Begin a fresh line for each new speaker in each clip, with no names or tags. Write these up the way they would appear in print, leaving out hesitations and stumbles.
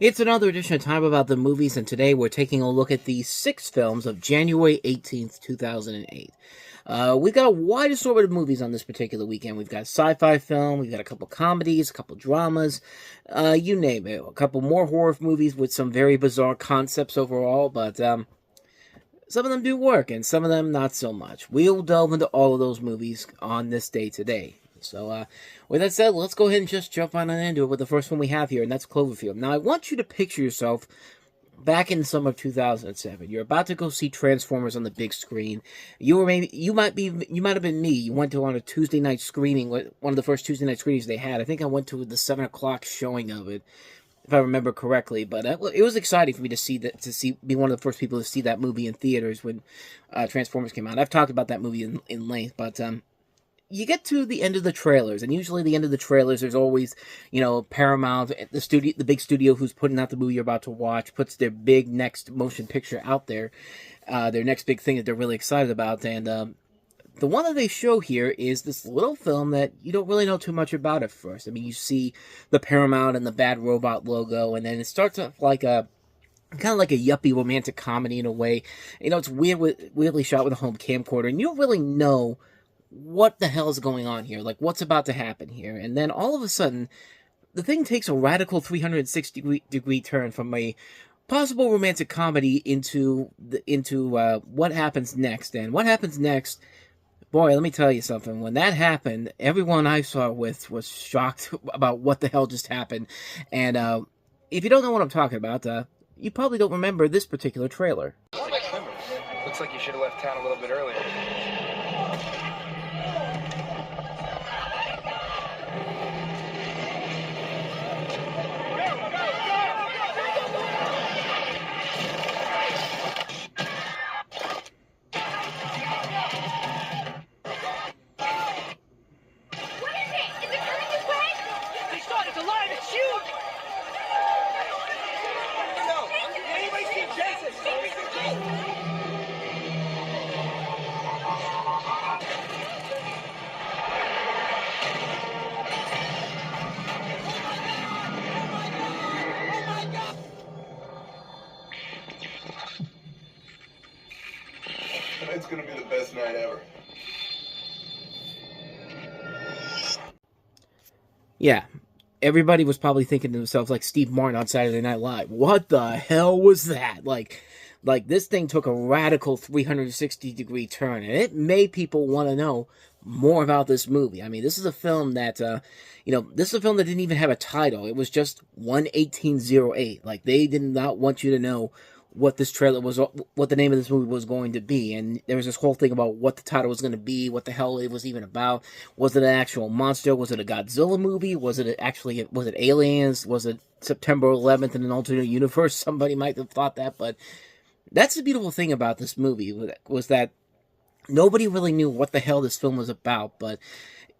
It's another edition of Time About the Movies, and today we're taking a look at the 6 films of January 18th, 2008. We've got a wide assortment of movies on this particular weekend. We've got sci-fi film, we've got a couple comedies, a couple dramas, you name it. A couple more horror movies with some very bizarre concepts overall, but some of them do work, and some of them not so much. We'll delve into all of those movies on this day today. So, with that said, let's go ahead and just jump on into it with the first one we have here, and that's Cloverfield. Now, I want you to picture yourself back in the summer of 2007. You're about to go see Transformers on the big screen. You might have been me. You went to on a Tuesday night screening, one of the first Tuesday night screenings they had. I think I went to the 7 o'clock showing of it, if I remember correctly. But it was exciting for me to be one of the first people to see that movie in theaters when Transformers came out. I've talked about that movie in length, but you get to the end of the trailers, and usually the end of the trailers, there's always, Paramount, the big studio who's putting out the movie you're about to watch, puts their big next motion picture out there, their next big thing that they're really excited about, and the one that they show here is this little film that you don't really know too much about at first. I mean, you see the Paramount and the Bad Robot logo, and then it starts off like kind of like a yuppie romantic comedy in a way. It's weirdly shot with a home camcorder, and you don't really know what the hell is going on here, like what's about to happen here. And then all of a sudden, the thing takes a radical 360-degree turn from a possible romantic comedy into what happens next. And what happens next, boy, let me tell you something. When that happened, everyone I saw it with was shocked about what the hell just happened. And if you don't know what I'm talking about, you probably don't remember this particular trailer.
Looks like you should have left town a little bit earlier.
It's gonna be the best night ever.
Yeah, everybody was probably thinking to themselves, like Steve Martin on Saturday Night Live, what the hell was that? Like this thing took a radical 360-degree turn, and it made people want to know more about this movie. I mean, this is a film that, this is a film that didn't even have a title. It was just 1/1808. Like, they did not want you to know what this trailer was, what the name of this movie was going to be. And there was this whole thing about what the title was going to be, what the hell it was even about. Was it an actual monster? Was it a Godzilla movie? Was it aliens? Was it September 11th in an alternate universe? Somebody might have thought that, but that's the beautiful thing about this movie, was that nobody really knew what the hell this film was about, but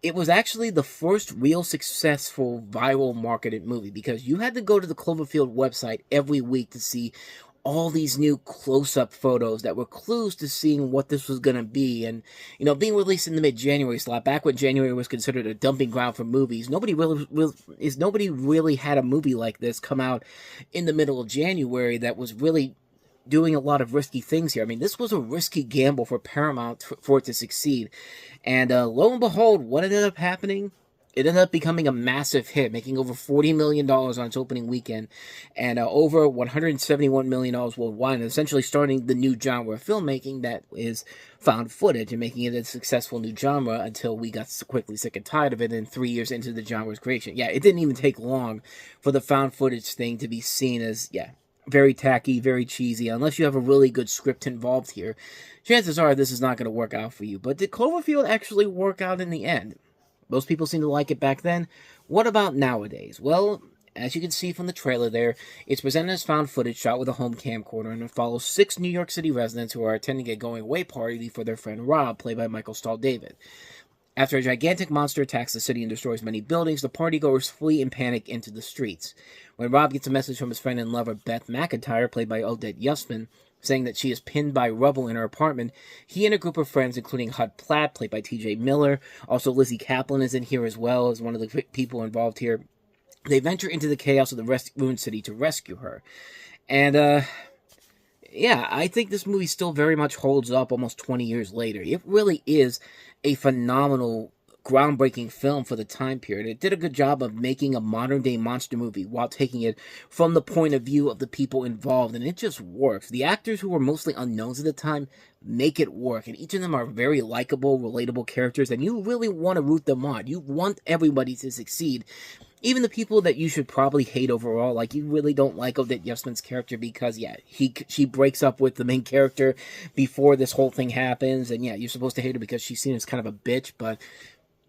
it was actually the first real successful viral marketed movie, because you had to go to the Cloverfield website every week to see all these new close-up photos that were clues to seeing what this was going to be. And, being released in the mid-January slot, back when January was considered a dumping ground for movies, nobody really had a movie like this come out in the middle of January that was really doing a lot of risky things here. I mean, this was a risky gamble for Paramount for it to succeed. And lo and behold, what ended up happening? It ended up becoming a massive hit, making over $40 million on its opening weekend, and over $171 million worldwide, and essentially starting the new genre of filmmaking that is found footage, and making it a successful new genre until we got quickly sick and tired of it, and 3 years into the genre's creation. Yeah, it didn't even take long for the found footage thing to be seen as, very tacky, very cheesy. Unless you have a really good script involved here, chances are this is not going to work out for you. But did Cloverfield actually work out in the end? Most people seem to like it back then. What about nowadays? Well, as you can see from the trailer there, it's presented as found footage shot with a home camcorder, and it follows 6 New York City residents who are attending a going-away party for their friend Rob, played by Michael Stahl-David. After a gigantic monster attacks the city and destroys many buildings, the partygoers flee in panic into the streets. When Rob gets a message from his friend and lover Beth McIntyre, played by Odette Yusman, saying that she is pinned by rubble in her apartment, he and a group of friends, including Hud Platt, played by T.J. Miller, also Lizzie Kaplan is in here as well as one of the people involved here, They venture into the chaos of the ruined city to rescue her. And, yeah, I think this movie still very much holds up almost 20 years later. It really is a phenomenal, groundbreaking film for the time period. It did a good job of making a modern-day monster movie while taking it from the point of view of the people involved, and it just works. The actors, who were mostly unknowns at the time, make it work, and each of them are very likable, relatable characters, and you really want to root them on. You want everybody to succeed. Even the people that you should probably hate overall, like you really don't like Odette Yustman's character because, yeah, she breaks up with the main character before this whole thing happens, and yeah, you're supposed to hate her because she's seen as kind of a bitch, but,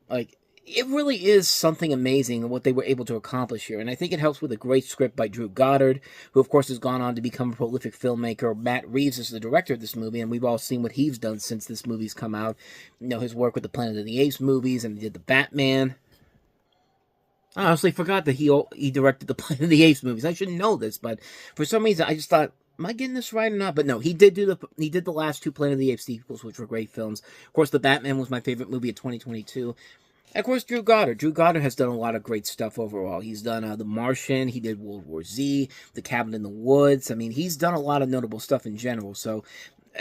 like, it really is something amazing what they were able to accomplish here, and I think it helps with a great script by Drew Goddard, who of course has gone on to become a prolific filmmaker. Matt Reeves is the director of this movie, and we've all seen what he's done since this movie's come out. You know, his work with the Planet of the Apes movies, and he did the Batman. I honestly forgot that he directed the Planet of the Apes movies. I should know this, but for some reason I just thought, am I getting this right or not? But no, he did the last two Planet of the Apes sequels, which were great films. Of course, the Batman was my favorite movie of 2022. And of course, Drew Goddard. Drew Goddard has done a lot of great stuff overall. He's done The Martian. He did World War Z, The Cabin in the Woods. I mean, he's done a lot of notable stuff in general. So,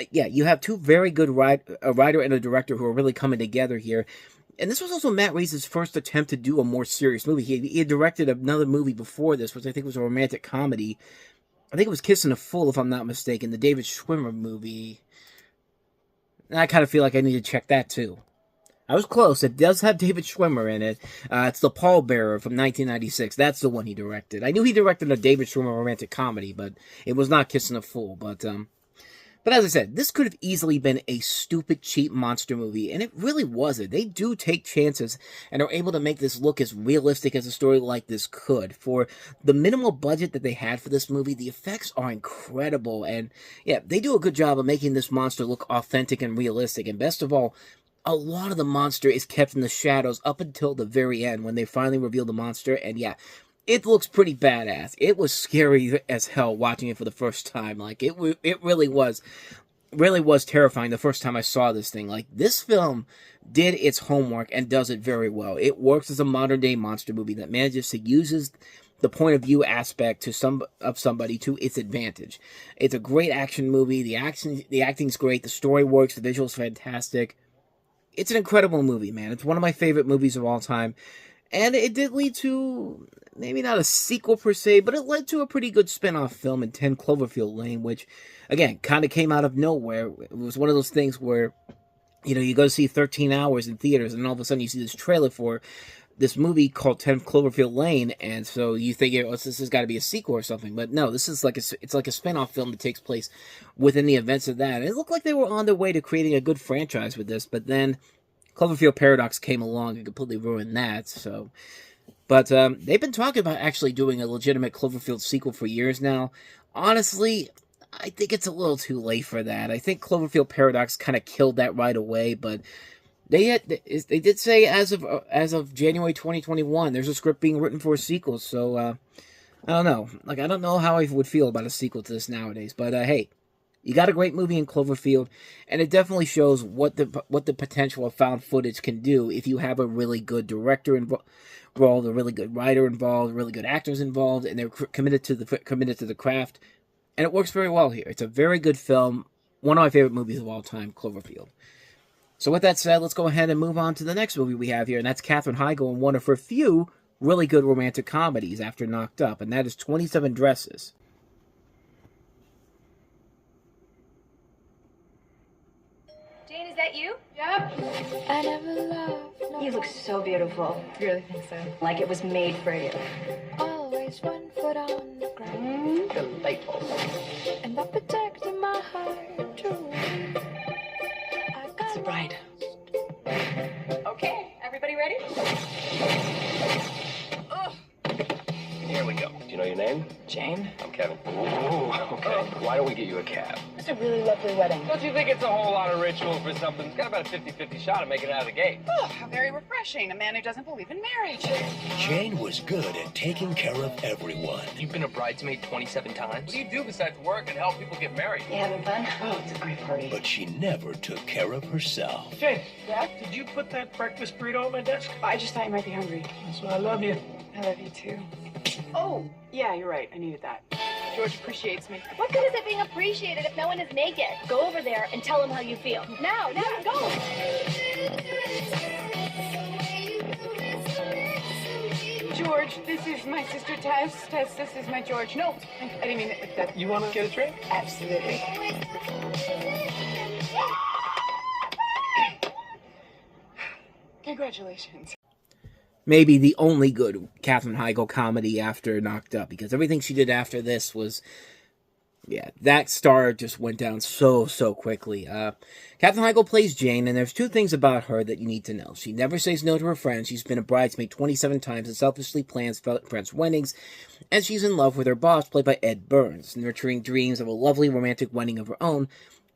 yeah, you have two very good a writer and a director who are really coming together here. And this was also Matt Reeves' first attempt to do a more serious movie. He had directed another movie before this, which I think was a romantic comedy. I think it was Kissing a Fool, if I'm not mistaken, the David Schwimmer movie. And I kind of feel like I need to check that, too. I was close. It does have David Schwimmer in it. It's The Pallbearer from 1996. That's the one he directed. I knew he directed a David Schwimmer romantic comedy, but it was not Kissing a Fool. But as I said, this could have easily been a stupid, cheap monster movie, and it really wasn't. They do take chances and are able to make this look as realistic as a story like this could. For the minimal budget that they had for this movie, the effects are incredible, and yeah, they do a good job of making this monster look authentic and realistic, and best of all, a lot of the monster is kept in the shadows up until the very end when they finally reveal the monster, and yeah, it looks pretty badass. It was scary as hell watching it for the first time. Like, it really was terrifying the first time I saw this thing. Like, this film did its homework and does it very well. It works as a modern-day monster movie that manages to use the point of view aspect of somebody to its advantage. It's a great action movie. The acting's great. The story works. The visual's fantastic. It's an incredible movie, man. It's one of my favorite movies of all time. And it did lead to, maybe not a sequel per se, but it led to a pretty good spin-off film in 10 Cloverfield Lane, which, again, kind of came out of nowhere. It was one of those things where, you know, you go to see 13 Hours in theaters, and all of a sudden you see this trailer for this movie called 10 Cloverfield Lane, and so you think, oh, this has got to be a sequel or something. But no, this is it's like a spin-off film that takes place within the events of that. And it looked like they were on their way to creating a good franchise with this, but then Cloverfield Paradox came along and completely ruined that, so. But they've been talking about actually doing a legitimate Cloverfield sequel for years now. Honestly, I think it's a little too late for that. I think Cloverfield Paradox kind of killed that right away, but they did say as of January 2021, there's a script being written for a sequel, so I don't know. Like, I don't know how I would feel about a sequel to this nowadays, but hey, you got a great movie in Cloverfield, and it definitely shows what the potential of found footage can do if you have a really good director involved, a really good writer involved, really good actors involved, and they're committed to the craft, and it works very well here. It's a very good film, one of my favorite movies of all time, Cloverfield. So with that said, let's go ahead and move on to the next movie we have here, and that's Katherine Heigl in one of her few really good romantic comedies after Knocked Up, and that is 27 Dresses.
Jane, is that you?
Yep. I never loved. No.
You look so beautiful.
You really think so?
Like it was made for you.
Always 1 foot on the ground.
Delightful.
And I protected my heart true.
It's a bride. Okay, everybody ready?
Here we go. Do you know your name?
Jane?
I'm Kevin. Ooh, okay. Why don't we get you a cab?
It's a really lovely wedding.
Don't you think it's a whole lot of ritual for something? It's got about a 50-50 shot of making it out of the gate.
Oh, how very refreshing. A man who doesn't believe in marriage.
Jane was good at taking care of everyone.
You've been a bridesmaid 27 times? What do you do besides work and help people get married?
You having fun?
Oh, it's a great party.
But she never took care of herself.
Jane, did you put that breakfast burrito on my desk?
I just thought you might be hungry.
That's why I love you.
I love you too. Oh, yeah, you're right. I needed that. George appreciates me.
What good is it being appreciated if no one is naked? Go over there and tell him how you feel. Now, go!
George, this is my sister Tess. Tess, this is my George. No, I didn't mean that.
You want to get a drink?
Absolutely. Congratulations.
Maybe the only good Katherine Heigl comedy after Knocked Up, because everything she did after this was, yeah, that star just went down so quickly. Katherine Heigl plays Jane, and there's two things about her that you need to know. She never says no to her friends. She's been a bridesmaid 27 times and selfishly plans friends' weddings, and she's in love with her boss, played by Ed Burns, nurturing dreams of a lovely romantic wedding of her own.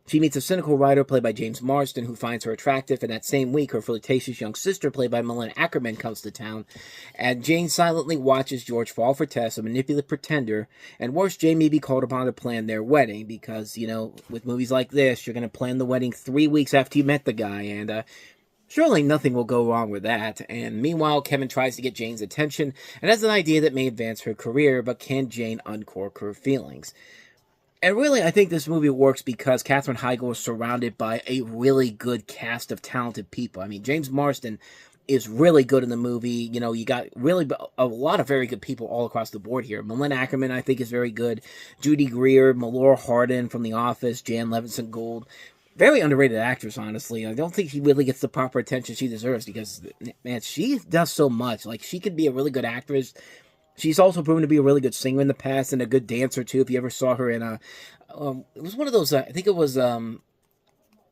She meets a cynical writer played by James Marsden who finds her attractive, and that same week her flirtatious young sister played by Malin Ackerman comes to town, and Jane silently watches George fall for Tess, a manipulative pretender, and worse, Jane may be called upon to plan their wedding, because, you know, with movies like this, you're going to plan the wedding 3 weeks after you met the guy, and surely nothing will go wrong with that. And meanwhile, Kevin tries to get Jane's attention, and has an idea that may advance her career, but can Jane uncork her feelings? And really, I think this movie works because Katherine Heigl is surrounded by a really good cast of talented people. I mean, James Marsden is really good in the movie. You know, you got really a lot of very good people all across the board here. Malin Ackerman, I think, is very good. Judy Greer, Melora Hardin from The Office, Jan Levinson Gould. Very underrated actress, honestly. I don't think she really gets the proper attention she deserves because, man, she does so much. Like, she could be a really good actress. She's also proven to be a really good singer in the past and a good dancer, too. If you ever saw her in it was one of those, I think it was the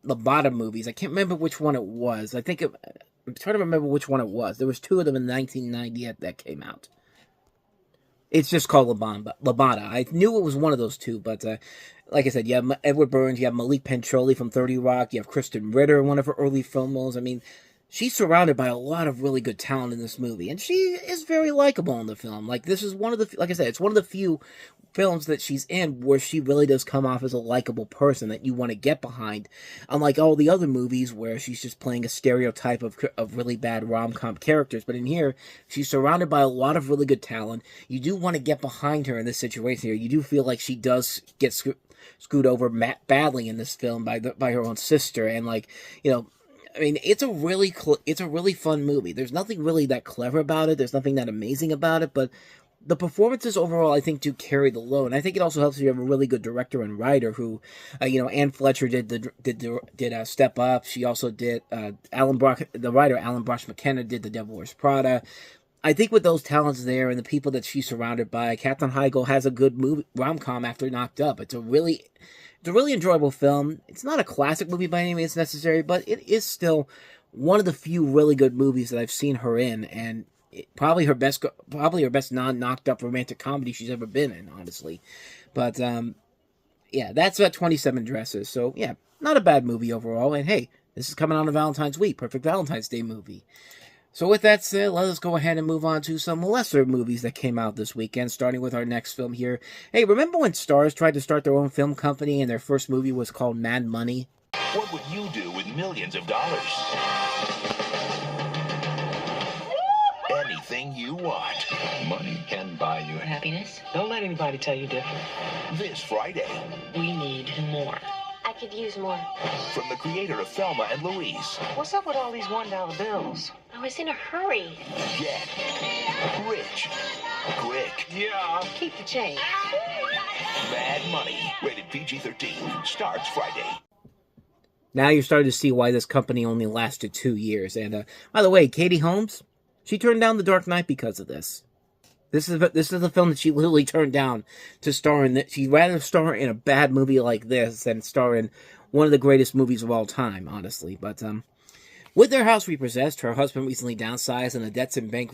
Bottom movies. I can't remember which one it was. I'm trying to remember which one it was. There was two of them in 1990 that came out. It's just called Labada. I knew it was one of those two, but like I said, you have Edward Burns, you have Malik Pencoli from 30 Rock, you have Kristen Ritter, one of her early film roles. I mean, she's surrounded by a lot of really good talent in this movie, and she is very likable in the film. Like, this is one of the, like I said, it's one of the few films that she's in where she really does come off as a likable person that you want to get behind, unlike all the other movies where she's just playing a stereotype of really bad rom-com characters. But in here, she's surrounded by a lot of really good talent. You do want to get behind her in this situation here. You do feel like she does get screwed over badly in this film by her own sister, and, like, you know, I mean, it's a really fun movie. There's nothing really that clever about it. There's nothing that amazing about it, but the performances overall, I think, do carry the load. And I think it also helps if you have a really good director and writer who, Anne Fletcher did Step Up. She also did the writer Alan Brosh McKenna did The Devil Wears Prada. I think with those talents there and the people that she's surrounded by, Katherine Heigl has a good movie rom-com after Knocked Up. It's a really enjoyable film. It's not a classic movie by any means necessary, but it is still one of the few really good movies that I've seen her in, and probably her best non-knocked up romantic comedy she's ever been in, honestly. But yeah, that's 27 Dresses. So yeah, not a bad movie overall. And hey, this is coming on a Valentine's week, perfect Valentine's Day movie. So with that said, let us go ahead and move on to some lesser movies that came out this weekend, starting with our next film here. Hey, remember when stars tried to start their own film company and their first movie was called Mad Money?
What would you do with millions of dollars? Anything you want.
Money can buy you happiness. Don't let anybody tell you different.
This Friday.
We need more.
I could use more.
From the creator of Thelma and Louise.
What's up with all these $1 bills?
I was in a hurry.
Get rich quick.
Yeah. Keep the change.
Mad Money. Rated PG-13. Starts Friday.
Now you're starting to see why this company only lasted 2 years. And by the way, Katie Holmes, she turned down The Dark Knight because of this. This is the film that she literally turned down to star in. She'd rather star in a bad movie like this than star in one of the greatest movies of all time, honestly. But with their house repossessed, her husband recently downsized, and the debts in bank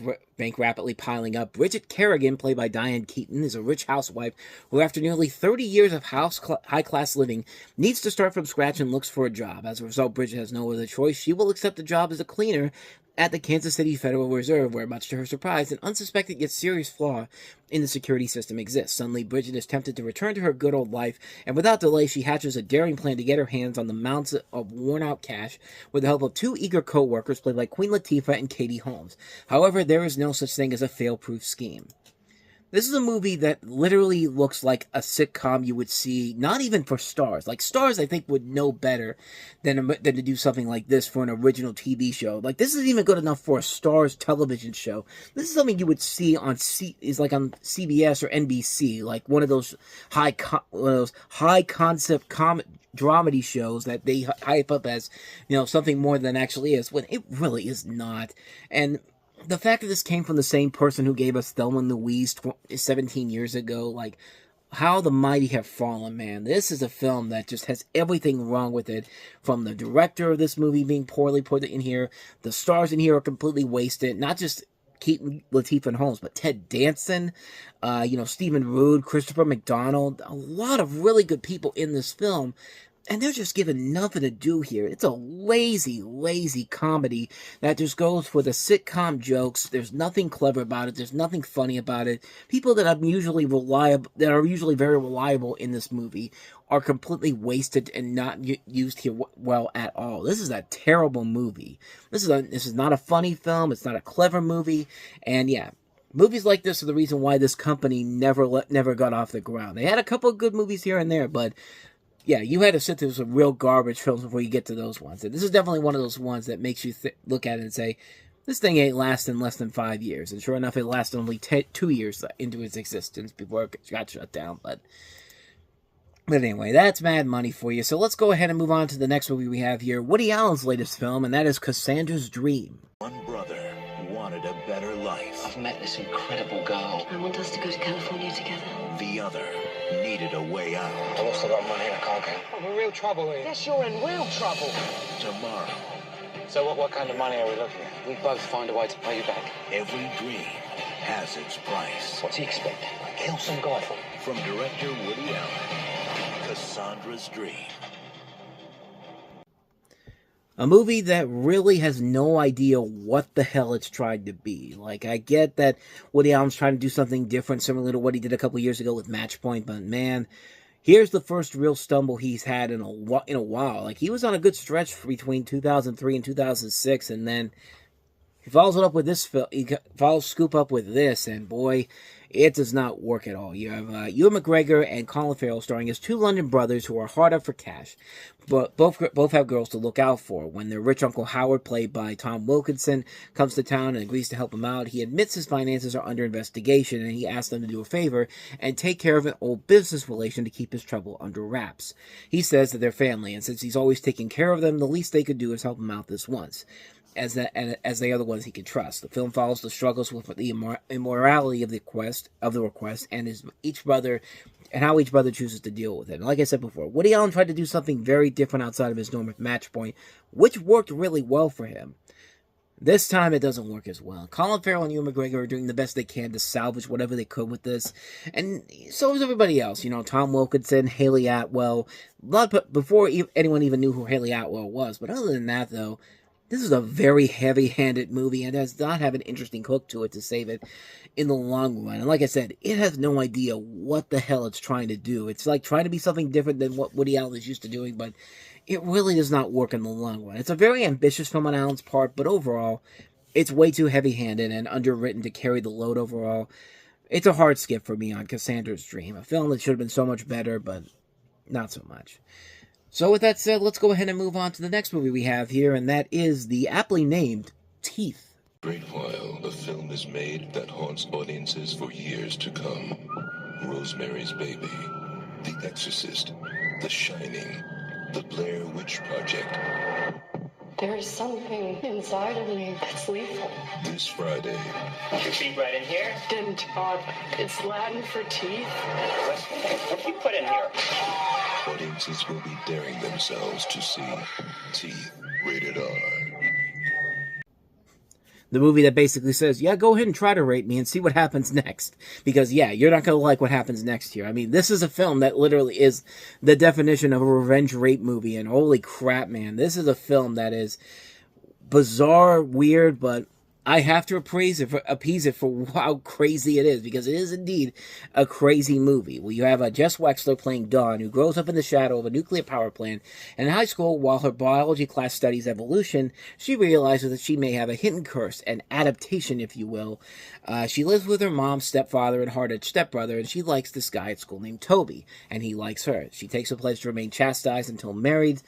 rapidly piling up, Bridget Kerrigan, played by Diane Keaton, is a rich housewife who, after nearly 30 years of high-class living, needs to start from scratch and looks for a job. As a result, Bridget has no other choice. She will accept a job as a cleaner at the Kansas City Federal Reserve, where, much to her surprise, an unsuspected yet serious flaw in the security system exists. Suddenly, Bridget is tempted to return to her good old life, and without delay, she hatches a daring plan to get her hands on the mounds of worn-out cash with the help of two eager co-workers played by Queen Latifah and Katie Holmes. However, there is no such thing as a fail-proof scheme. This is a movie that literally looks like a sitcom you would see, not even for Stars. Like, Stars, I think, would know better than to do something like this for an original TV show. Like, this isn't even good enough for a Stars television show. This is something you would see on on CBS or NBC, like one of those high concept dramedy shows that they hype up as, something more than it actually is, when it really is not. And the fact that this came from the same person who gave us Thelma and Louise 17 years ago, like, how the mighty have fallen, man. This is a film that just has everything wrong with it, from the director of this movie being poorly put in here. The stars in here are completely wasted. Not just Keaton, Latifah, and Holmes, but Ted Danson, Stephen Root, Christopher McDonald. A lot of really good people in this film. And they're just given nothing to do here. It's a lazy, lazy comedy that just goes for the sitcom jokes. There's nothing clever about it. There's nothing funny about it. People that are usually very reliable in this movie are completely wasted and not used here well at all. This is a terrible movie. This is not a funny film. It's not a clever movie. And yeah, movies like this are the reason why this company never got off the ground. They had a couple of good movies here and there, but yeah, you had to sit through some real garbage films before you get to those ones. And this is definitely one of those ones that makes you look at it and say, this thing ain't lasting less than 5 years. And sure enough, it lasted only 2 years into its existence before it got shut down. But anyway, that's Mad Money for you. So let's go ahead and move on to the next movie we have here. Woody Allen's latest film, and that is Cassandra's Dream.
One brother wanted a better life.
I've met this incredible girl.
I want us to go to California together.
The other needed a way out.
I lost a lot of money in a car game.
I'm in real trouble here.
Yes, you're in real trouble.
Tomorrow,
So what kind of money are we looking at?
We both find a way to pay you back.
every dream has its price.
What's he expect? I kill some guy for him.
From director Woody Allen, Cassandra's Dream.
A movie that really has no idea what the hell it's tried to be. Like, I get that Woody Allen's trying to do something different, similar to what he did a couple years ago with Match Point, but man, here's the first real stumble he's had in a while. Like, he was on a good stretch between 2003 and 2006, and then he follows it up with this film. He follows Scoop up with this, and boy, it does not work at all. You have Ewan McGregor and Colin Farrell starring as two London brothers who are hard up for cash, but both have girls to look out for. When their rich Uncle Howard, played by Tom Wilkinson, comes to town and agrees to help him out, he admits his finances are under investigation, and he asks them to do a favor and take care of an old business relation to keep his trouble under wraps. He says that they're family, and since he's always taking care of them, the least they could do is help him out this once, as they are the ones he can trust. The film follows the struggles with the immorality of the request, and how each brother chooses to deal with it. And like I said before, Woody Allen tried to do something very different outside of his norm with Match Point, which worked really well for him. This time, it doesn't work as well. Colin Farrell and Ewan McGregor are doing the best they can to salvage whatever they could with this, and so is everybody else. Tom Wilkinson, Haley Atwell, before anyone even knew who Haley Atwell was. But other than that, though, this is a very heavy-handed movie and does not have an interesting hook to it to save it in the long run. And like I said, it has no idea what the hell it's trying to do. It's like trying to be something different than what Woody Allen is used to doing, but it really does not work in the long run. It's a very ambitious film on Allen's part, but overall, it's way too heavy-handed and underwritten to carry the load overall. It's a hard skip for me on Cassandra's Dream, a film that should have been so much better, but not so much. So with that said, let's go ahead and move on to the next movie we have here, and that is the aptly named Teeth.
Great while a film is made that haunts audiences for years to come. Rosemary's Baby, The Exorcist, The Shining, The Blair Witch Project.
There is something inside of me that's lethal.
This Friday.
Put your feet right in here.
Dentata. It's Latin for teeth.
What do you put in here?
Audiences will be daring themselves to see Teeth, rated R.
The movie that basically says, yeah, go ahead and try to rape me and see what happens next. Because, yeah, you're not going to like what happens next here. I mean, this is a film that literally is the definition of a revenge rape movie. And holy crap, man, this is a film that is bizarre, weird, but I have to appease it for how crazy it is, because it is indeed a crazy movie. Well, you have Jess Wexler playing Dawn, who grows up in the shadow of a nuclear power plant, and in high school, while her biology class studies evolution, she realizes that she may have a hidden curse, an adaptation, if you will. She lives with her mom, stepfather, and hard-edged stepbrother, and she likes this guy at school named Toby, and he likes her. She takes a pledge to remain chastised until married,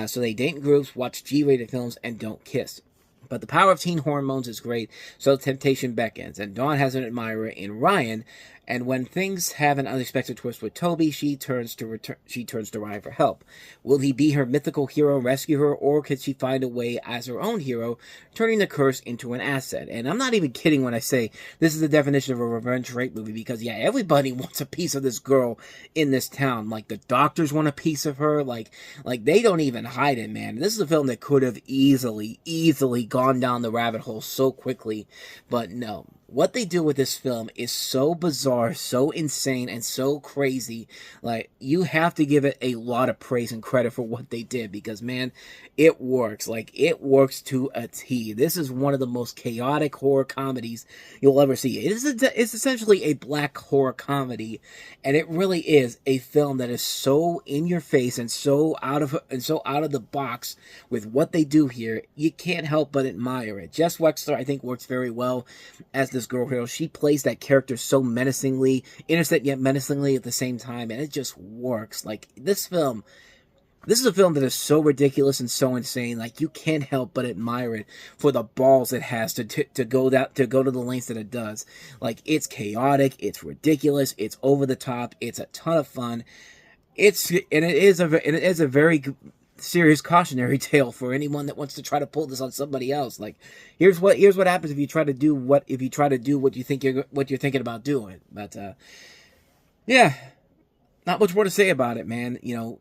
so they date in groups, watch G-rated films, and don't kiss. But the power of teen hormones is great, so temptation beckons, and Dawn has an admirer in Ryan, and when things have an unexpected twist with Toby, she turns to Ryan for help. Will he be her mythical hero and rescue her, or could she find a way as her own hero, turning the curse into an asset? And I'm not even kidding when I say this is the definition of a revenge rape movie, because yeah, everybody wants a piece of this girl in this town. Like, the doctors want a piece of her, like they don't even hide it, man. This is a film that could have easily gone down the rabbit hole so quickly, but no. What they do with this film is so bizarre, so insane, and so crazy. Like, you have to give it a lot of praise and credit for what they did, because, man, it works. Like, it works to a T. This is one of the most chaotic horror comedies you'll ever see. It's essentially a black horror comedy, and it really is a film that is so in your face and so out of the box with what they do here. You can't help but admire it. Jess Wexler, I think, works very well as this girl hero. She plays that character so menacingly, innocent yet menacingly at the same time, and it just works. Like, this is a film that is so ridiculous and so insane. Like, you can't help but admire it for the balls it has to go to the lengths that it does. Like, it's chaotic, it's ridiculous, it's over the top, it's a ton of fun. It is a very serious cautionary tale for anyone that wants to try to pull this on somebody else. Like, here's what happens if you try to do what you think you're thinking about doing. But yeah, not much more to say about it, man. You know,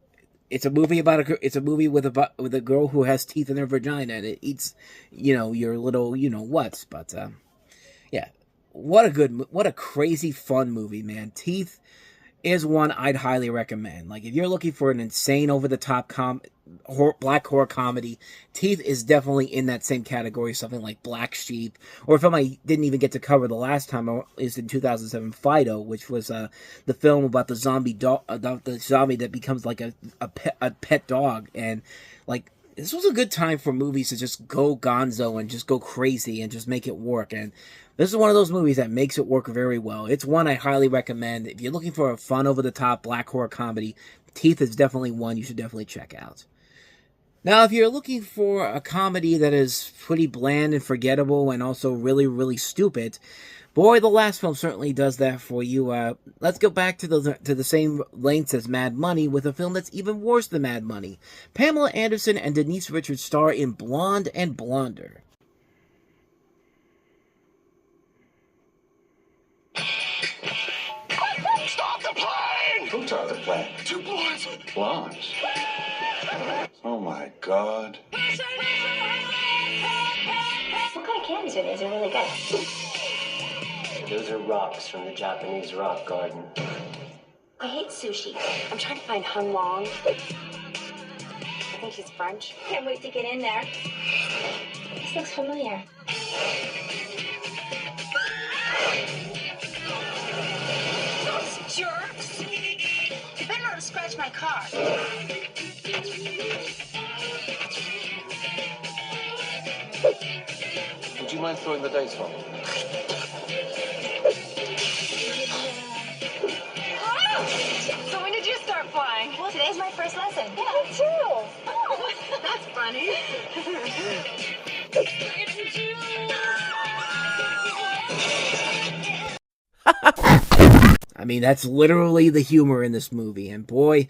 it's a movie with a girl who has teeth in her vagina, and it eats, you know, your little, you know what's. But yeah, what a crazy fun movie, man. Teeth is one I'd highly recommend. Like, if you're looking for an insane, over-the-top black horror comedy, Teeth is definitely in that same category. Something like Black Sheep, or a film I didn't even get to cover the last time is in 2007, Fido, which was the film about the zombie that becomes like a pet dog. And like, this was a good time for movies to just go gonzo and just go crazy and just make it work. And this is one of those movies that makes it work very well. It's one I highly recommend. If you're looking for a fun, over-the-top black horror comedy, Teeth is definitely one you should definitely check out. Now, if you're looking for a comedy that is pretty bland and forgettable and also really, really stupid, boy, the last film certainly does that for you. Let's go back to the same lengths as Mad Money with a film that's even worse than Mad Money. Pamela Anderson and Denise Richards star in Blonde and Blonder.
Stop the plane!
Who taught the plane?
Two blondes.
Blondes. Oh my God.
What kind of candy is it? Is it really good?
Those are rocks from the Japanese rock garden.
I hate sushi. I'm trying to find Hun Long. I think she's French. Can't wait to get in there. This looks familiar. Those jerks! You better not scratch my car.
Would you mind throwing the dice for me?
So when did you start flying?
Well, today's my first lesson.
Yeah, me too. Oh, that's funny.
I mean, that's literally the humor in this movie. And boy,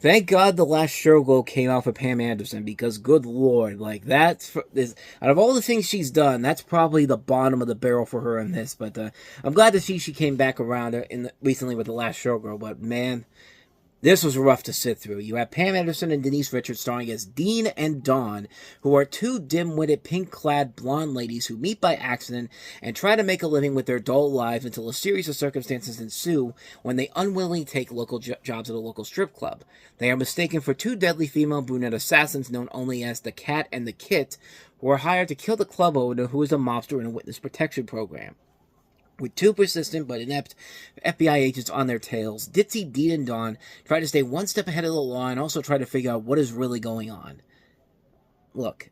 thank God the last Showgirl came out for Pam Anderson, because good Lord, like, out of all the things she's done, that's probably the bottom of the barrel for her in this. But I'm glad to see she came back around recently with the last Showgirl. But man, this was rough to sit through. You have Pam Anderson and Denise Richards starring as Dean and Dawn, who are two dim-witted, pink-clad blonde ladies who meet by accident and try to make a living with their dull lives until a series of circumstances ensue when they unwillingly take local jobs at a local strip club. They are mistaken for two deadly female brunette assassins known only as the Cat and the Kit, were hired to kill the club owner who was a mobster in a witness protection program. With two persistent but inept FBI agents on their tails, Ditzy, Dean, and Dawn try to stay one step ahead of the law and also try to figure out what is really going on. Look,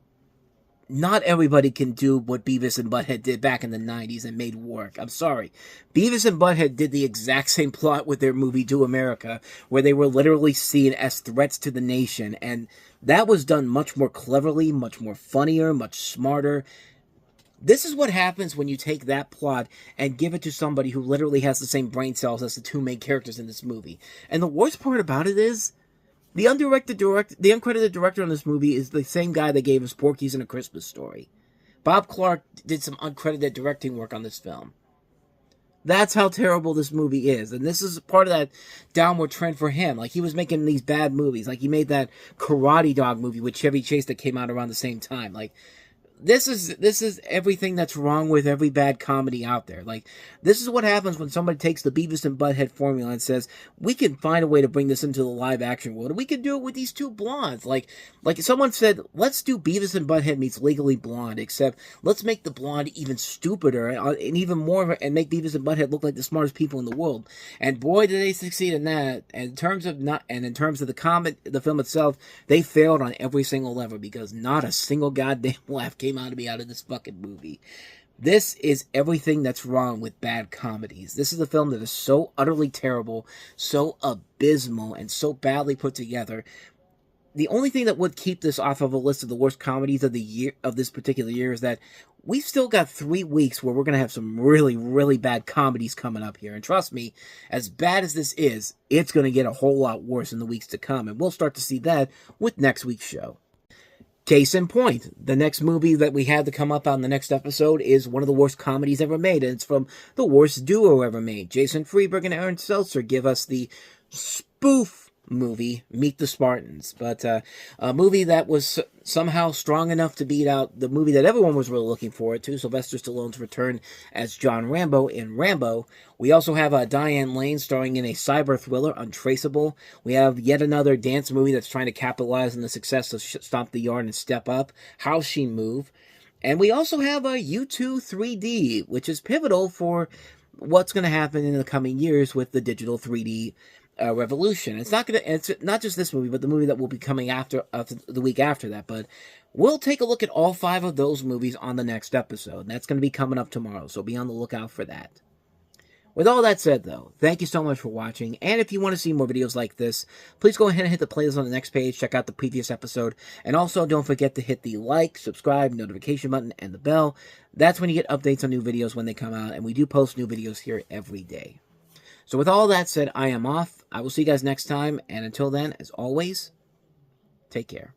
not everybody can do what Beavis and Butthead did back in the 90s and made work. I'm sorry. Beavis and Butthead did the exact same plot with their movie To America, where they were literally seen as threats to the nation, and that was done much more cleverly, much more funnier, much smarter. This is what happens when you take that plot and give it to somebody who literally has the same brain cells as the two main characters in this movie. And the worst part about it is, the uncredited director on this movie is the same guy that gave us Porky's and A Christmas Story. Bob Clark did some uncredited directing work on this film. That's how terrible this movie is. And this is part of that downward trend for him. Like, he was making these bad movies. Like, he made that Karate Dog movie with Chevy Chase that came out around the same time. Like, this is everything that's wrong with every bad comedy out there. Like, this is what happens when somebody takes the Beavis and Butthead formula and says, we can find a way to bring this into the live action world, and we can do it with these two blondes. Like someone said, let's do Beavis and Butthead meets Legally Blonde, except let's make the blonde even stupider and even more, and make Beavis and Butthead look like the smartest people in the world. And boy, did they succeed in that. And in terms of the film itself, they failed on every single level, because not a single goddamn laugh came out of me out of this fucking movie. This is everything that's wrong with bad comedies. This is a film that is so utterly terrible, so abysmal, and so badly put together. The only thing that would keep this off of a list of the worst comedies of the year, of this particular year, is that we've still got 3 weeks where we're going to have some really, really bad comedies coming up here. And trust me, as bad as this is, it's going to get a whole lot worse in the weeks to come. And we'll start to see that with next week's show. Case in point, the next movie that we had to come up on the next episode is one of the worst comedies ever made, and it's from the worst duo ever made. Jason Freeberg and Aaron Seltzer give us the spoof movie, Meet the Spartans. But a movie that was somehow strong enough to beat out the movie that everyone was really looking forward to, Sylvester Stallone's return as John Rambo in Rambo. We also have Diane Lane starring in a cyber thriller, Untraceable. We have yet another dance movie that's trying to capitalize on the success of Stomp the Yard and Step Up, How She Move. And we also have a U2 3D, which is pivotal for what's going to happen in the coming years with the digital 3D revolution. It's not just this movie, but the movie that will be coming after the week after that. But we'll take a look at all 5 of those movies on the next episode. And that's going to be coming up tomorrow, so be on the lookout for that. With all that said, though, thank you so much for watching. And if you want to see more videos like this, please go ahead and hit the playlist on the next page. Check out the previous episode. And also, don't forget to hit the like, subscribe, notification button, and the bell. That's when you get updates on new videos when they come out. And we do post new videos here every day. So with all that said, I am off. I will see you guys next time. And until then, as always, take care.